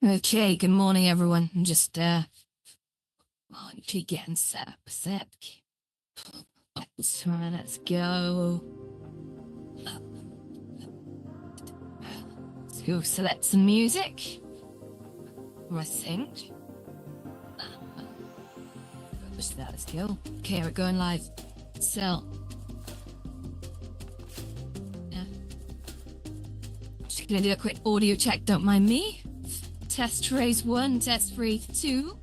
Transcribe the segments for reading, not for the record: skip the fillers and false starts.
Okay, good morning, everyone. I'm just getting set up. So let's go. Let's go select some music. I think. Push that. Let's go. Okay, we're going live. So, yeah. Just gonna do a quick audio check. Don't mind me. Test trace 1, test 3, 2.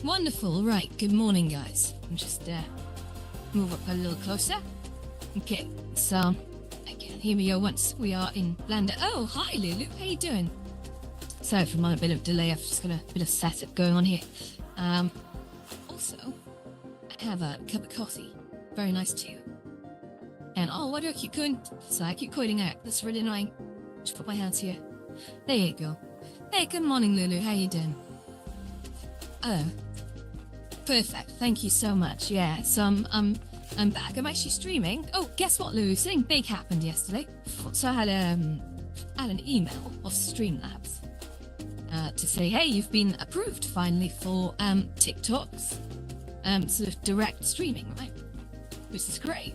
Wonderful. Right. Good morning, guys. I'm just move up a little closer. Okay. So again, here we go. Once we are in Blender. Oh, hi, Lulu. How you doing? Sorry for my bit of delay. I've just got a bit of setup going on here. Also, I have a cup of coffee. Very nice too. And oh, why do I keep going? So I keep quoting out. That's really annoying. Just put my hands here. There you go. Hey, good morning, Lulu. How you doing? Oh, perfect. Thank you so much. Yeah, so I'm back. I'm actually streaming. Oh, guess what, Lou? Something big happened yesterday. So I had an email off Streamlabs to say, hey, you've been approved finally for TikTok's sort of direct streaming, right? Which is great.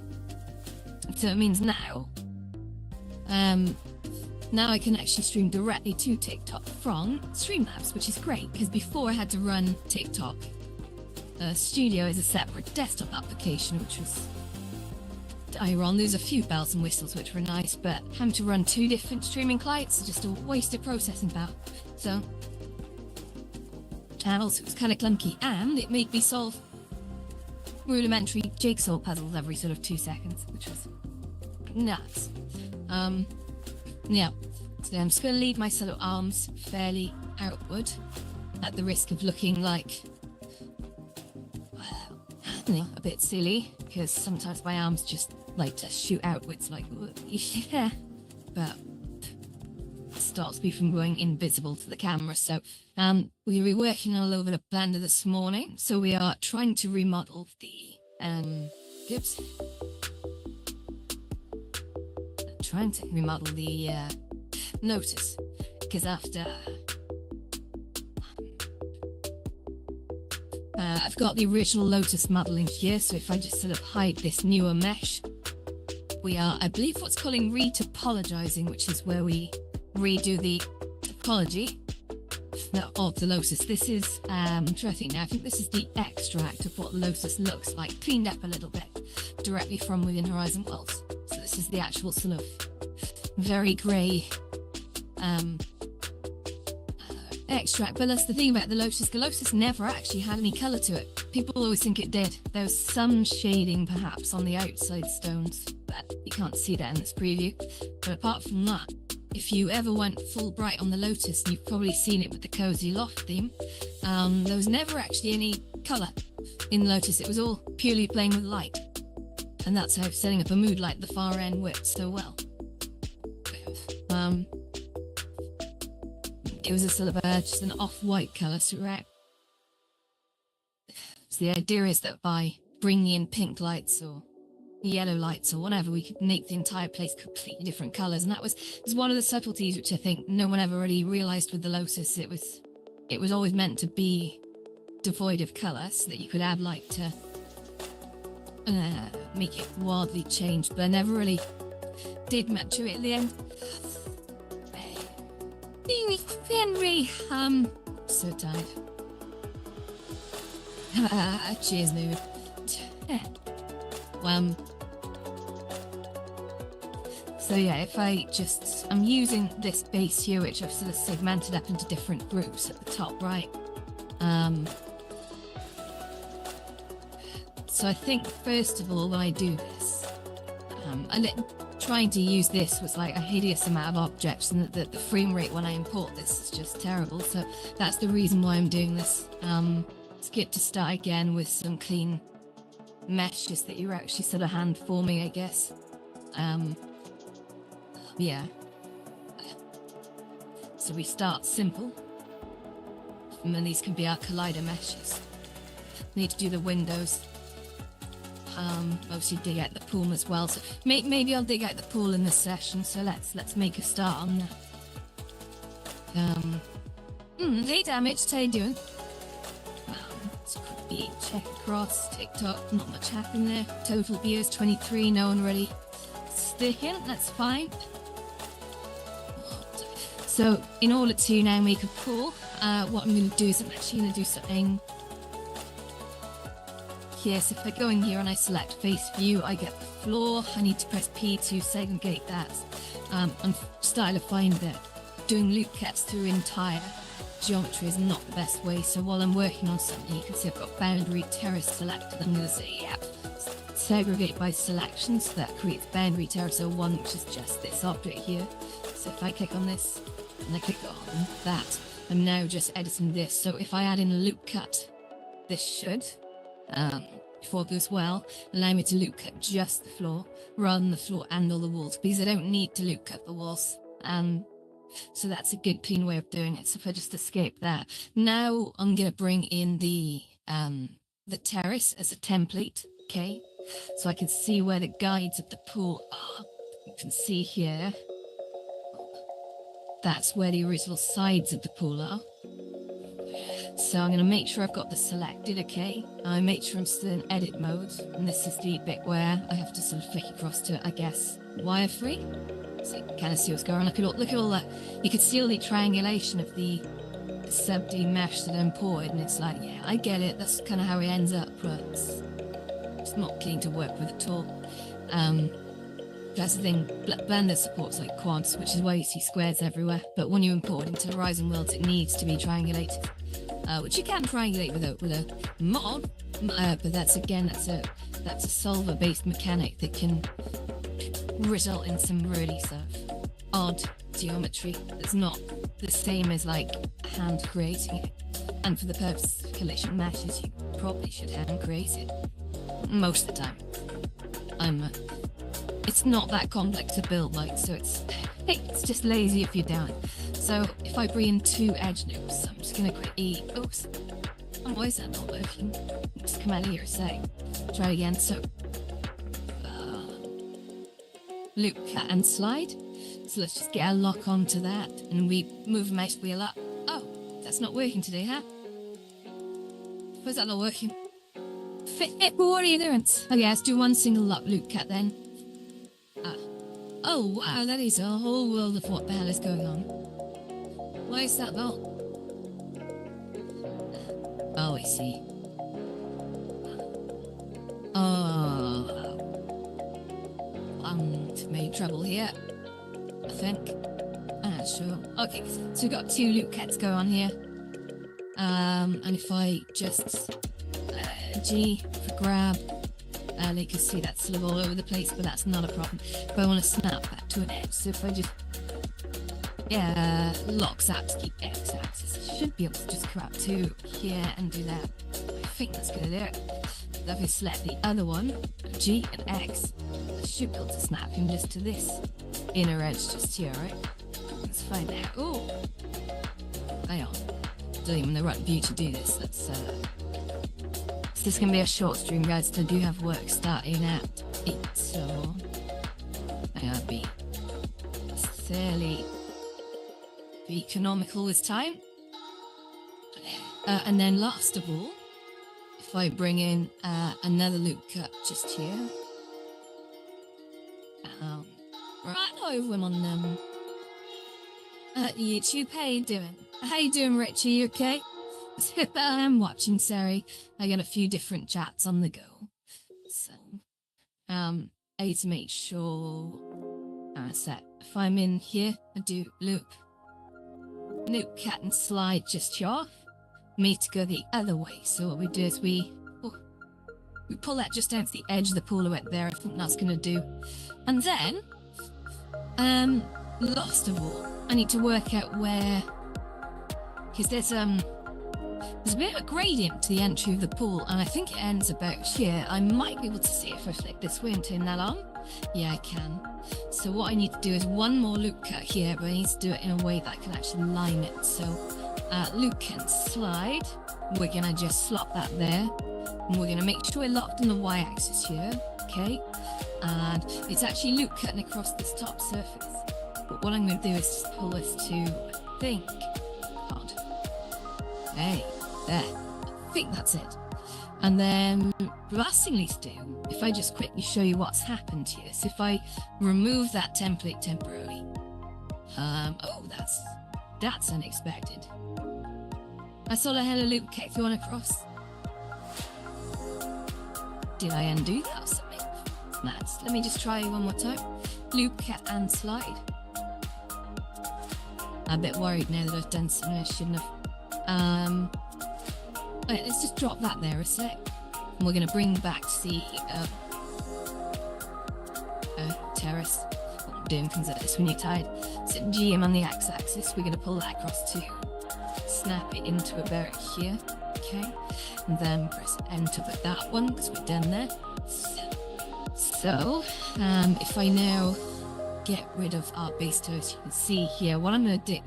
So it means now I can actually stream directly to TikTok from Streamlabs, which is great, because before I had to run TikTok Studio as a separate desktop application, which was ironic. There's a few bells and whistles which were nice, but having to run 2 different streaming clients is just a wasted processing power. So channels, it was kind of clunky, and it made me solve rudimentary jigsaw puzzles every sort of 2 seconds, which was nuts. Yeah, so I'm just going to leave my sort of arms fairly outward at the risk of looking like a bit silly, because sometimes my arms just like to shoot outwards like, yeah, but it stops me from going invisible to the camera. So we were working on a little bit of Blender this morning, so we are trying to remodel the Lotus, because after I've got the original Lotus modeling here, so if I just sort of hide this newer mesh, we are, I believe, what's calling retopologizing, which is where we redo the topology of the Lotus. This is, I'm trying to think now, I think this is the extract of what Lotus looks like, cleaned up a little bit, directly from within Horizon Worlds. So this is the actual sort of very grey extract. But that's the thing about the Lotus never actually had any colour to it. People always think it did. There was some shading perhaps on the outside stones, but you can't see that in this preview. But apart from that, if you ever went full bright on the Lotus, and you've probably seen it with the Cozy Loft theme, there was never actually any colour in Lotus. It was all purely playing with light. And that's how setting up a mood light at the far end worked so well. It was a sort of just an off-white colour throughout. So the idea is that by bringing in pink lights or yellow lights or whatever, we could make the entire place completely different colours. And that was one of the subtleties which I think no one ever really realised with the Lotus. It was always meant to be devoid of colour, so that you could add light to make it wildly change, but I never really did much to it at the end. Henry, so tired. Cheers, Lou. So yeah, if I'm using this base here, which I've sort of segmented up into different groups at the top right. So I think first of all, when I do this, trying to use this was like a hideous amount of objects, and the frame rate when I import this is just terrible. So that's the reason why I'm doing this. It's good to start again with some clean meshes that you're actually sort of hand forming, I guess. Yeah. So we start simple. And then these can be our collider meshes. Need to do the windows. Obviously dig out the pool as well. So maybe I'll dig out the pool in this session. So let's make a start on that. Hey Damaged, how you doing? It's quickly check across TikTok, not much happened there. Total views 23, no one really sticking, that's fine. So in order to now make a pool, what I'm going to do is I'm actually going to do something. Yes, if I go in here and I select face view, I get the floor. I need to press P to segregate that. And start to find that doing loop cuts through entire geometry is not the best way. So while I'm working on something, you can see I've got boundary terrace selected. I'm going to say, yeah, segregate by selection. So that creates boundary terrace 01, which is just this object here. So if I click on this and I click on that, I'm now just editing this. So if I add in a loop cut, this should, if all goes well, allow me to loop cut just the floor rather than the floor and all the walls, because I don't need to loop cut the walls. So that's a good clean way of doing it. So if I just escape that, now I'm going to bring in the terrace as a template, okay? So I can see where the guides of the pool are. You can see here, that's where the original sides of the pool are. So I'm going to make sure I've got this selected, okay? I make sure I'm still in edit mode, and this is the bit where I have to sort of flick across to, I guess, wireframe. So you can kind of see what's going on. Look at all that. You can see all the triangulation of the sub-D mesh that I imported, and it's like, yeah, I get it. That's kind of how it ends up, but it's not keen to work with at all. That's the thing, Blender supports like quads, which is why you see squares everywhere. But when you import into Horizon Worlds, it needs to be triangulated. Which you can triangulate with a mod, but that's a solver-based mechanic that can result in some really sort of odd geometry that's not the same as like hand creating it. And for the purpose of collision meshes, you probably should hand create it most of the time. It's not that complex to build, like, so it's just lazy if you don't. So if I bring in 2 edge loops, I'm just going to quickly, oops, why is that not working? Just come out of here a sec, try again. So loop, cut and slide. So let's just get a lock onto that, and we move the mouse wheel up. Oh, that's not working today, huh? Why's that not working? What are you doing? Okay, let's do one single loop cut then. Oh wow, that is a whole world of what the hell is going on. Why is that not? Oh, I see. Oh, I'm made trouble here, I think. Sure. Okay, so we've got 2 loop cuts going on here. And if I just G for grab, you can see that's sort of all over the place, but that's not a problem. But I want to snap that to an edge, so if I just locks out to keep x-axis, I should be able to just come up to here and do that. I think that's gonna do it. If I select the other one, G and X, I should be able to snap him just to this inner edge just here, right? Let's find out. Oh, hang on. Don't even the right view to do this. Let's this is going to be a short stream, guys. I do have work starting at 8, so I'll be fairly economical with time. And then last of all, if I bring in another loop cut just here, right over on YouTube. How you doing? How you doing, Richie? You okay? I'm watching, sorry. I got a few different chats on the go. So, I need to make sure if I'm in here, I do loop cut and slide just here. Me to go the other way. So what we do is we pull that just down to the edge of the pool right there. I think that's gonna do. And then, last of all, I need to work out where, because there's a bit of a gradient to the entry of the pool, and I think it ends about here. I might be able to see if I flick this way and turn that on. Yeah, I can. So what I need to do is one more loop cut here, but I need to do it in a way that I can actually line it. So loop can slide. We're gonna just slot that there. And we're gonna make sure we're locked on the y-axis here, okay? And it's actually loop cutting across this top surface. But what I'm gonna do is just pull this to, I think, God. Hey, there. I think that's it. And then the last thing we need to do, if I just quickly show you what's happened here, so if I remove that template temporarily, oh, that's unexpected. I saw the hella loop kick going across. Did I undo that or something? Nuts. Let me just try one more time. Loop cut and slide. I'm a bit worried now that I've done something I shouldn't have. Wait, let's just drop that there a sec. And we're going to bring back the terrace. What I'm doing things like this when you're tired. So GM on the x-axis, we're going to pull that across to snap it into a barrel here. Okay. And then press enter for that one because we're done there. So, if I now get rid of our base toast, you can see here what I'm going to do.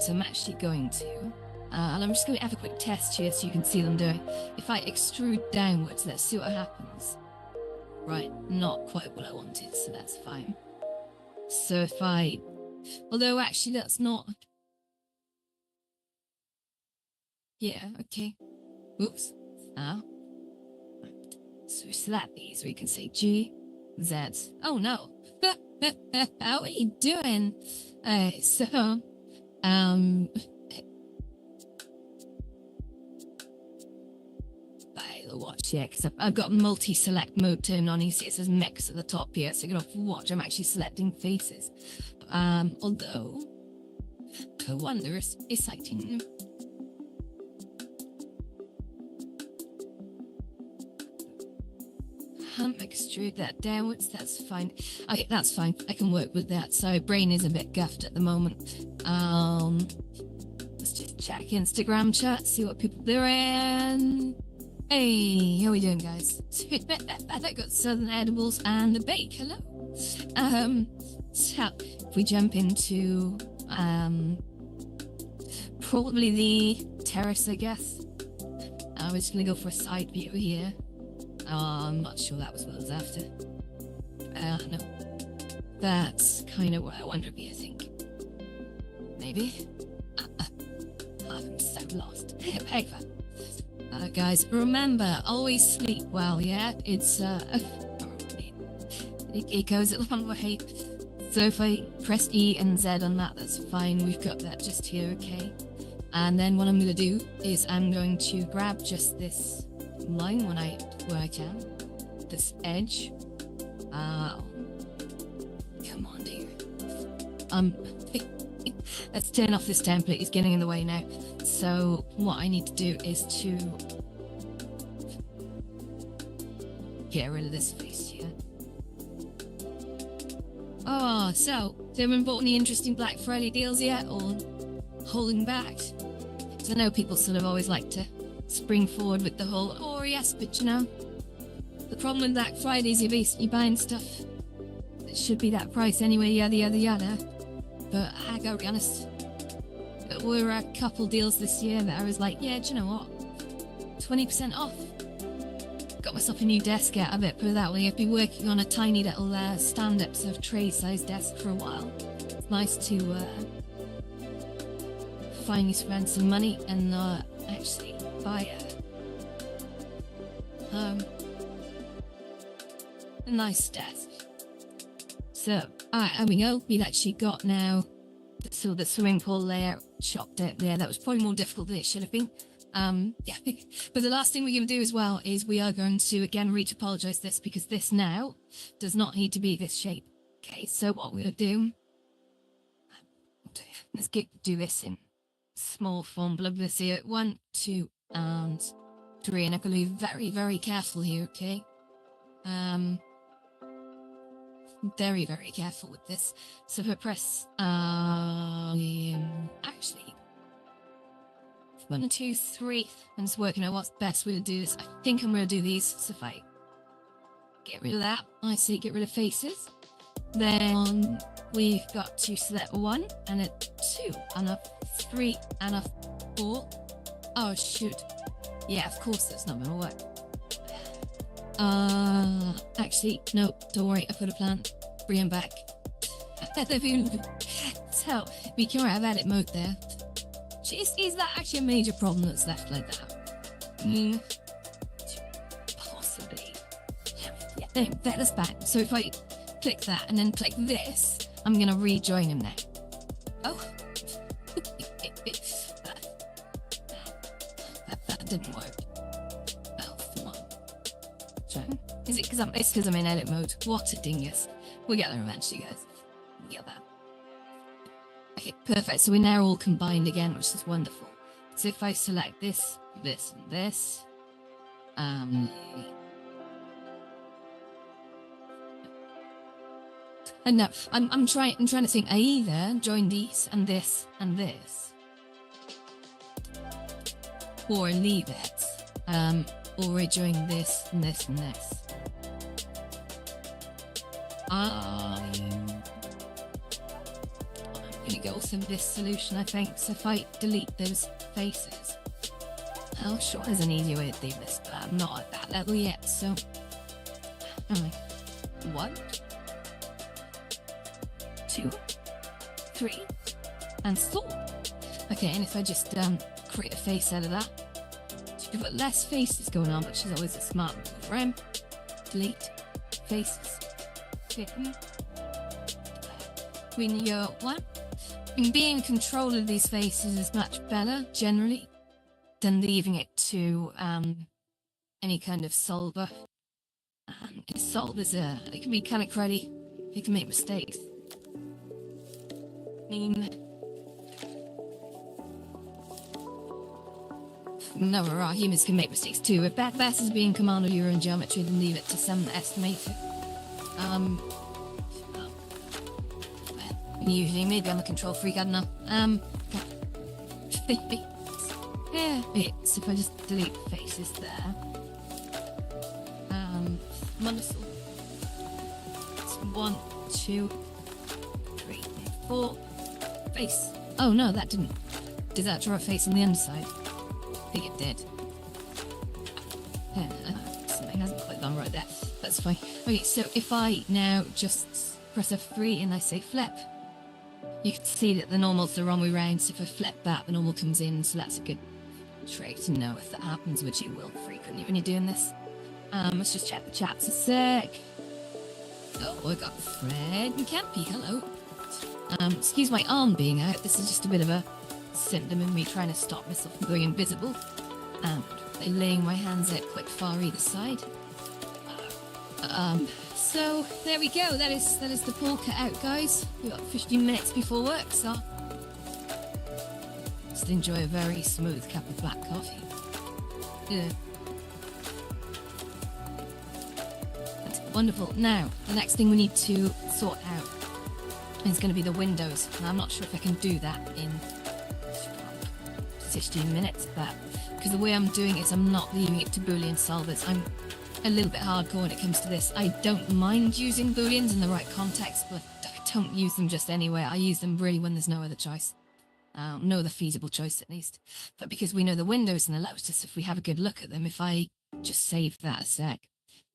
So I'm actually going to... and I'm just going to have a quick test here so you can see them doing. If I extrude downwards, let's see what happens. Right, not quite what I wanted, so that's fine. So if I... Although actually that's not... Yeah, okay. Oops. So we select these, we can say G, Z. Oh no! How are you doing? So... watch, yeah, because I've got multi-select mode turned on. You see it says mix at the top here, so you're gonna watch. I'm actually selecting faces. Although I wonder if citing extrude that downwards, that's fine. Okay, that's fine. I can work with that. So brain is a bit guffed at the moment. Let's just check Instagram chat, see what people are doing. Hey, how we doing, guys? I got Southern Edibles and the Bake. Hello. So if we jump into probably the terrace, I guess. We're just gonna go for a side view here. I'm not sure that was what I was after. No. That's kind of what I wanted to be, I think. Maybe. I'm so lost. Hey, guys, remember, always sleep well, yeah? It's, it goes at one way. So if I press E and Z on that, that's fine. We've got that just here, okay? And then what I'm going to do is I'm going to grab just this line where I can. This edge. Come on, dear. Let's turn off this template. It's getting in the way now. So what I need to do is to get rid of this face here. Oh, so have you bought any interesting Black Friday deals yet, or holding back? Because I know people sort of always like to spring forward with the whole, oh yes, but you know, the problem with Black Friday is you're basically buying stuff that should be that price anyway, yada yada yada. But I gotta be honest, there were a couple deals this year that I was like, yeah, do you know what, 20% off. Got myself a new desk out of it, put it that way. I've been working on a tiny little stand-up sort of tray-sized desk for a while. It's nice to finally spend some money and actually buy a nice desk. So, there we go. We've actually got now the swimming pool layout chopped out there. That was probably more difficult than it should have been. Yeah, but the last thing we're going to do as well is we are going to again apologize this, because this now does not need to be this shape. Okay, so what we're going to do, let's do this in small form. Blood this here, 1, 2, and 3, and I'm going to be very, very careful here. Okay, very, very careful with this. So if I press, actually. 1, 2, 3. I'm just working out what's best way to do this. I think I'm going to do these. So if I get rid of that. I say get rid of faces. Then we've got to select 1 and a 2 and a 3 and a 4. Oh shoot. Yeah, of course that's not gonna work. Actually, no, don't worry, I've got a plan. Bring him back. So, we can have edit mode there. Is that actually a major problem that's left like that? Possibly. Yeah, there, that's back. So if I click that and then click this, I'm gonna rejoin him now. Oh. that didn't work. Oh, come on. Is it it's because I'm in edit mode? What a dingus. We'll get there eventually, guys. We'll get there. Okay, perfect. So we're now all combined again, which is wonderful. So if I select this, this, and this, and no, I'm trying to think. I either join these and this and this, or leave it, or I join this and this and this. I'm gonna go with this solution, I think. So if I delete those faces, oh, sure, there's an easier way to do this, but I'm not at that level yet. So, anyway, 1, 2, 3, and 4. Okay, and if I just create a face out of that, she's got less faces going on, but she's always a smart move, right? Delete faces. Okay. We need your 1. Being in control of these faces is much better, generally, than leaving it to any kind of solver. Solvers, they can be kind of cruddy. They can make mistakes. I mean, no, humans can make mistakes too. If best is being command of your own geometry, then leave it to some estimator. Usually, maybe I'm a control freak, I don't know. Yeah, so if I just delete faces there. Wonderful. It's 1, 2, 3, 4. Face. Oh no, that didn't. Did that draw a face on the underside? I think it did. Something hasn't quite gone right there. That's fine. Okay, so if I now just press F3 and I say flip, you can see that the normal's the wrong way round. So if I flip that, the normal comes in. So that's a good trait to know if that happens, which it will frequently when you're doing this. Let's just check the chats a sec. Oh, I got Fred and Campy. Hello. Excuse my arm being out. This is just a bit of a symptom of me trying to stop myself from going invisible. And laying my hands out quite far either side. So there we go. That is the poll cut out, guys. We've got 15 minutes before work, so just enjoy a very smooth cup of black coffee. Yeah. That's wonderful. Now, the next thing we need to sort out is going to be the windows. And I'm not sure if I can do that in 15 minutes, but because the way I'm doing it is I'm not leaving it to Boolean solvers. I'm a little bit hardcore when it comes to this. I don't mind using Booleans in the right context, but I don't use them just anywhere. I use them really when there's no other choice. No other feasible choice, at least. But because we know the windows and the Lotus, if we have a good look at them, if I just save that a sec,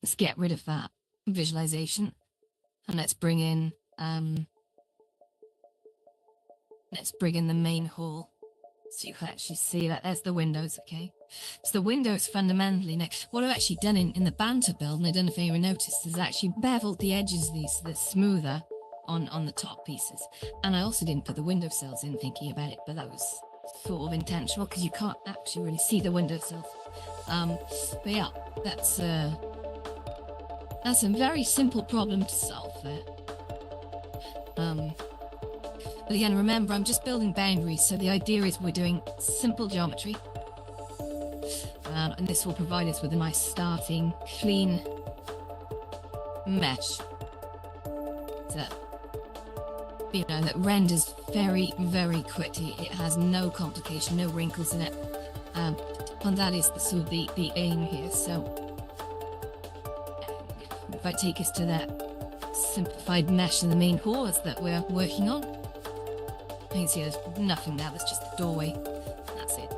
let's get rid of that visualization. And let's bring in the main hall. So you can actually see that there's the windows, okay? So the windows fundamentally, now, what I've actually done in the banter build, and I don't know if anyone noticed, is actually beveled the edges of these, they're smoother on the top pieces. And I also didn't put the window sills in thinking about it, but that was sort of intentional because you can't actually really see the window sills. But yeah, that's a very simple problem to solve there. But again, remember, I'm just building boundaries, so the idea is we're doing simple geometry. And this will provide us with a nice starting, clean mesh. That, you know, that renders very, very quickly. It has no complication, no wrinkles in it. And that is the sort of the aim here. So if I take us to that simplified mesh in the main hallways that we're working on. I can see there's nothing now, there's just the doorway. That's it.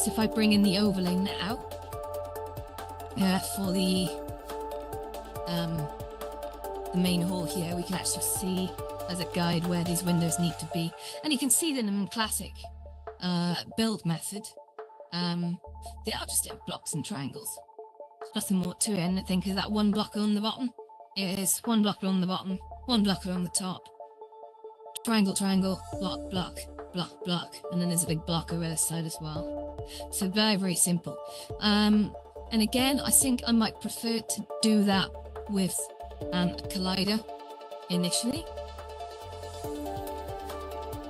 So if I bring in the overlay now, for the main hall here, we can actually see as a guide where these windows need to be. And you can see them in classic build method. They are just blocks and triangles. There's nothing more to it, and I think is that one blocker on the bottom. It is one blocker on the bottom, one blocker on the top. Triangle, triangle, block, block, block, block. And then there's a big block over this side as well. So very, very simple. And again, I think I might prefer to do that with a collider initially.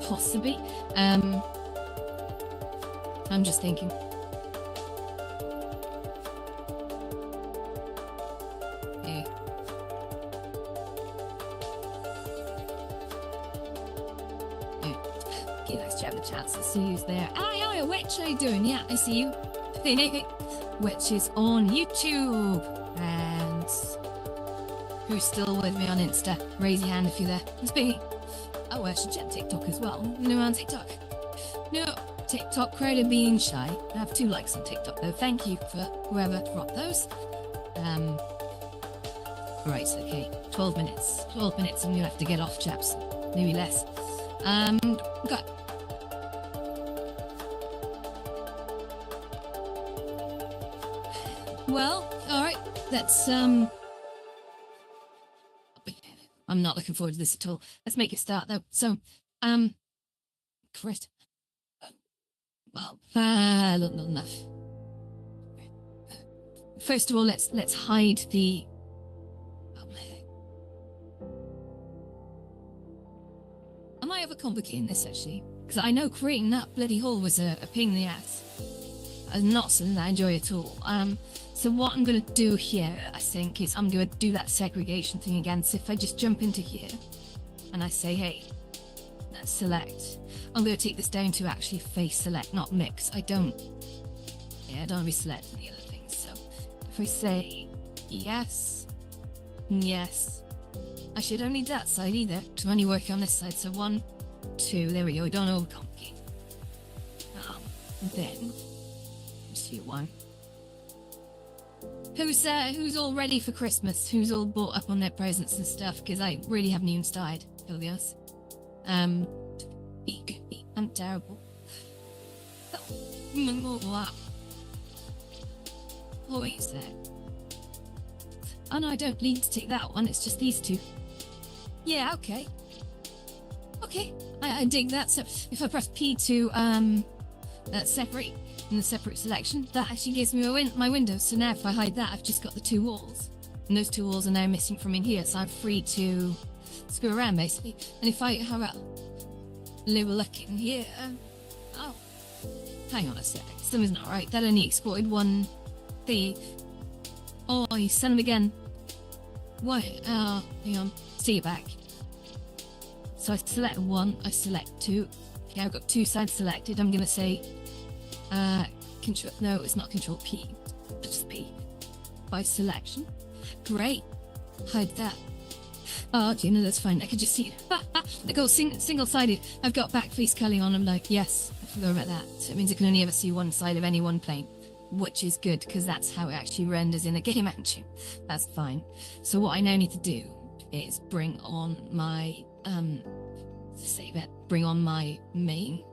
Possibly. I'm just thinking. Yeah. Okay, let's check the chats. Let's see who's there. Aye, Witch, how you doing? Yeah, I see you. Witch is on YouTube. And who's still with me on Insta? Raise your hand if you're there. It's me. Oh, I should check TikTok as well. New on TikTok. No, TikTok credit being shy. I have 2 likes on TikTok though. Thank you for whoever dropped those. Right, okay. 12 minutes. 12 minutes, I'm gonna have to get off, chaps. Maybe less. Got. Well, alright. Let's I'm not looking forward to this at all. Let's make it start though. So, Chris. Well, not enough. First of all, let's hide the. Am I overcomplicating this actually? Because I know creating that bloody hole was a pain in the ass. Not something that I enjoy at all. So what I'm going to do here, I think, is I'm going to do that segregation thing again. So if I just jump into here and I say, hey, let's select. I'm going to take this down to actually face select, not mix. I don't want to be selecting the other things. So if I say yes, yes, I should only need that side either, because I'm only working on this side. So 1, 2, there we go. Don't overcomplicate. Then, see one. Who's all ready for Christmas? Who's all bought up on their presents and stuff? Because I really haven't even started. Helios. I'm terrible. What is that? Oh no, I don't need to take that one. It's just these 2. Yeah, okay. Okay, I dig that. So if I press P to separate in the separate selection, that actually gives me my window. So now if I hide that, I've just got the 2 walls. And those 2 walls are now missing from in here, so I'm free to screw around basically. And if I have a little look in here, oh, hang on a sec, something's not right. That only exported 1 thing. Oh, you sent them again. Why? Hang on, see you back. So I select 1, I select 2. Okay, I've got 2 sides selected. I'm gonna say control, no, it's not control P, just P. By selection. Great. Hide that. Oh, okay, no, that's fine. I could just see it. I go single-sided. I've got backface culling on. I'm like, yes, I forgot about that. So it means I can only ever see one side of any one plane, which is good because that's how it actually renders in a game engine. That's fine. So what I now need to do is bring on my bring on my main.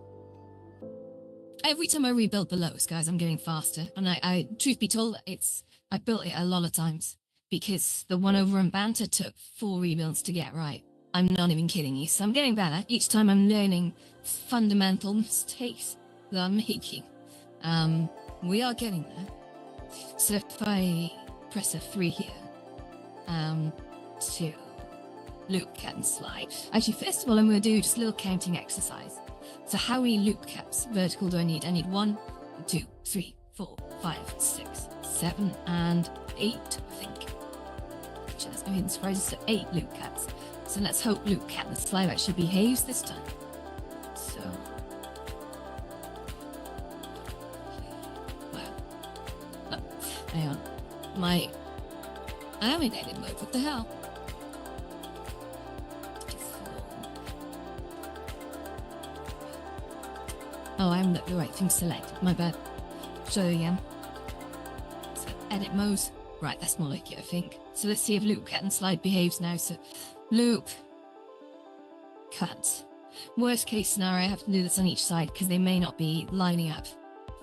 Every time I rebuild the lowest, guys, I'm getting faster. And I truth be told, I built it a lot of times because the one over in Banter took 4 rebuilds to get right. I'm not even kidding you. So I'm getting better. Each time I'm learning fundamental mistakes that I'm making. We are getting there. So if I press F3 here, to loop cap and slide. Actually, first of all, I'm going to do just a little counting exercise. So how many loop caps vertical do I need? I need 1, 2, 3, 4, 5, 6, 7, and 8, I think. Actually, that's no hidden surprises. So 8 loop caps. So let's hope loop cap and slide actually behaves this time. So, wow. Oh, hang on. My I'm in edit mode, what the hell? Oh, I haven't got the right thing selected, my bad. So yeah. So edit mode. Right, that's more like it, I think. So let's see if loop cut and slide behaves now. So loop cut. Worst case scenario, I have to do this on each side because they may not be lining up.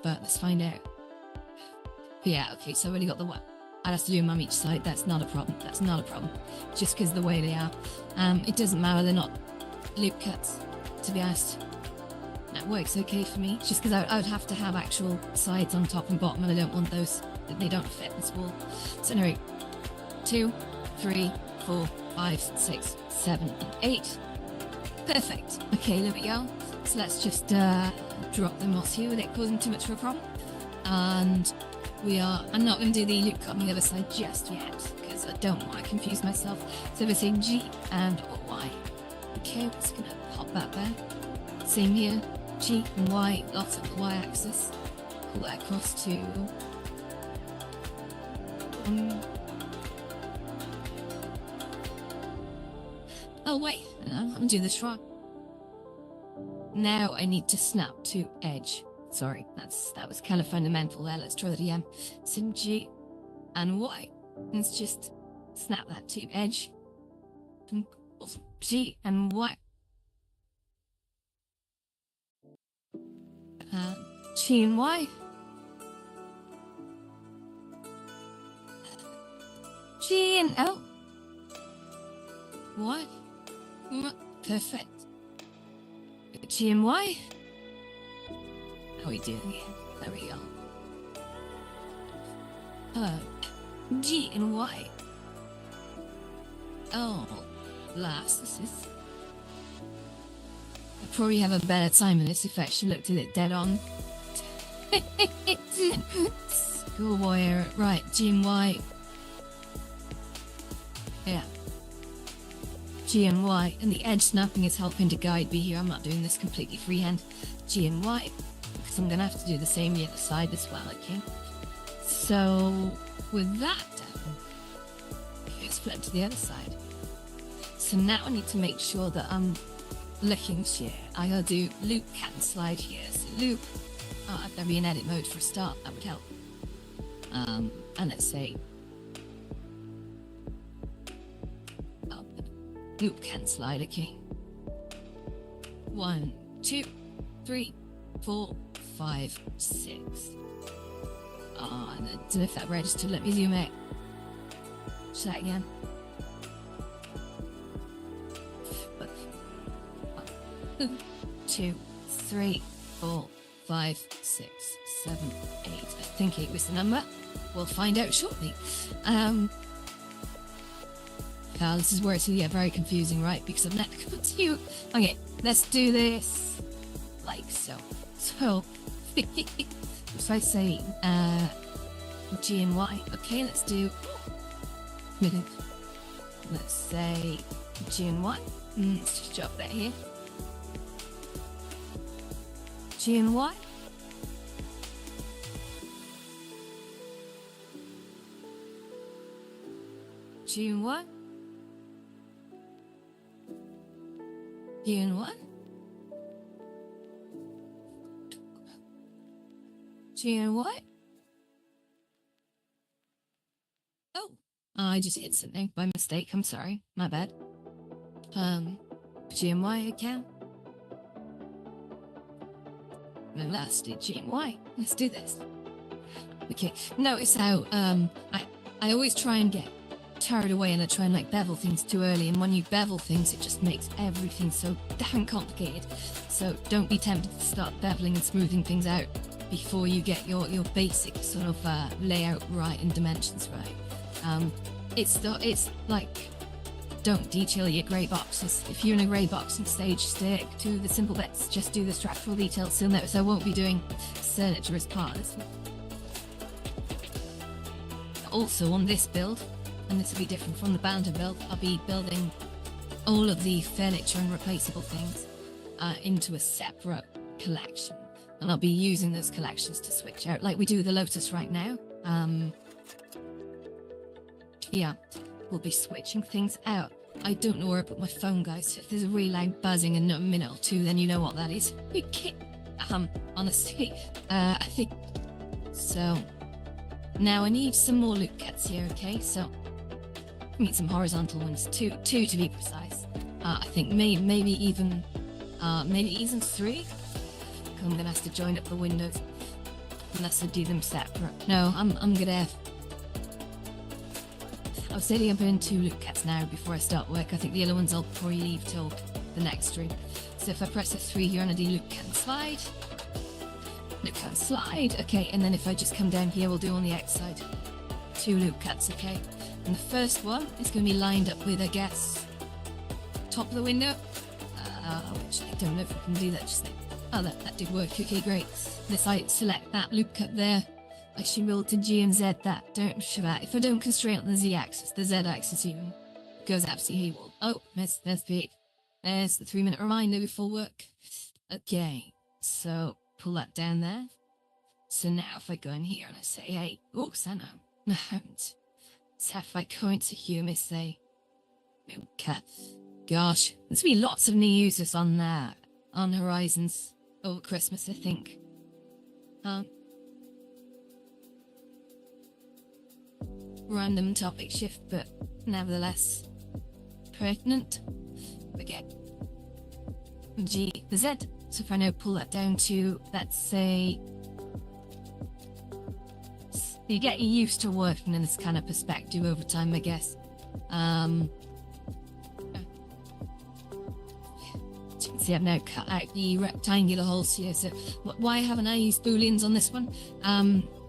But let's find out. Yeah, okay, so I've already got the one. I'd have to do them on each side. That's not a problem. That's not a problem. Just because the way they are. It doesn't matter. They're not loop cuts, to be honest. That works okay for me. Just because I would have to have actual sides on top and bottom, and I don't want those. They don't fit this wall. So anyway, 2, 3, 4, 5, 6, 7, and 8. Perfect. Okay, there we go. So let's just drop the moss here without causing too much of a problem. And I'm not going to do the loop cut on the other side just yet, because I don't want to confuse myself. So we're saying G and Y. Okay, we're just going to pop that there. Same here, G and Y, lots of the Y axis. Pull that across to... Oh wait, I'm doing this wrong. Now I need to snap to edge. Sorry, that was kind of fundamental there. Let's try that again. Sim G and Y. Let's just snap that to edge. G and Y. G and Y. G and L. Y. Perfect. G and Y. How are we doing here? There we go. G and Y. Oh, blast, this is... I probably have a better time in this if I actually looked at it dead on. Schoolboy error. Right, G and Y. Yeah. G and Y, and the edge snapping is helping to guide me here. I'm not doing this completely freehand. G and Y, because I'm going to have to do the same the other side as well, okay? So, with that done, okay, let's flip to the other side. So now I need to make sure that I'm looking here. I gotta do loop cat and slide here. So loop, I've got to be in edit mode for a start, that would help. And let's say, loop can slide, okay. 1, 2, 3, 4, 5, 6. I don't know if that registered. Let me zoom out. Try that again. 2, 3, 4, 5, 6, 7, 8. I think 8 was the number. We'll find out shortly. This is where it's going to get very confusing, right? Because I'm not going to... Okay, let's do this like so. So, if I say G and Y, okay, let's do... Let's say G and Y. Let's just drop that here. G and Y. G and Y. G and Y. G and Y. Oh, I just hit something by mistake. I'm sorry. My bad. G and Y again. And last do G and Y. Let's do this. Okay. Notice how I always try and get carried away and I try and like bevel things too early, and when you bevel things it just makes everything so damn complicated. So don't be tempted to start beveling and smoothing things out before you get your basic sort of layout right and dimensions right. It's like, don't detail your grey boxes. If you're in a grey box and stage, stick to the simple bits. Just do the structural details. So notice I won't be doing furniture as part of this one. Also on this build, and this will be different from the Banter build, I'll be building all of the furniture and replaceable things into a separate collection. And I'll be using those collections to switch out, like we do the Lotus right now. Yeah, we'll be switching things out. I don't know where I put my phone, guys. If there's a really loud buzzing in a minute or two, then you know what that is. Okay. Honestly, I think... So, now I need some more loot kits here, okay? So, I need some horizontal ones, two to be precise. I think maybe even 3. I'm gonna have to join up the windows, unless I do them separate. No, I'm gonna... I was setting up in 2 loot kits now before I start work. I think the other ones I'll probably leave till the next stream. So if I press F3 here and I do loot cat and slide, okay, and then if I just come down here, we'll do on the outside 2 loot cats, okay? And the first one is going to be lined up with, I guess, top of the window, which I don't know if I can do that just now. Oh, that did work. Okay, great. This I select that loop cut there. I should roll to G and Z that. Don't show that. If I don't constrain on the Z axis, the Z axis even goes absolutely haywire. Oh, missed beat. There's the 3-minute reminder before work. Okay, so pull that down there. So now if I go in here and I say, hey, oh, Santa. So if I go into here and I say, okay. Gosh, there's been lots of new users on Horizons over Christmas, I think. Random topic shift, but nevertheless pertinent. Okay. G, the Z. So if I now pull that down to, let's say, you get used to working in this kind of perspective over time, I guess. See, I've now cut out the rectangular holes here, so why haven't I used booleans on this one?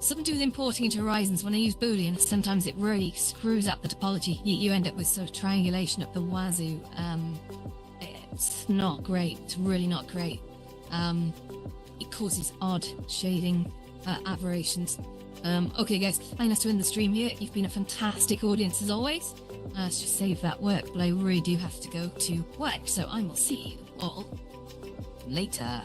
Something to do with importing into Horizons. When I use boolean, sometimes it really screws up the topology. You end up with sort of triangulation up the wazoo. It's not great. It's really not great. It causes odd shading aberrations. Okay, guys, I'm going to end the stream here. You've been a fantastic audience as always. Let's just save that work, but I really do have to go to work, so I will see you all later.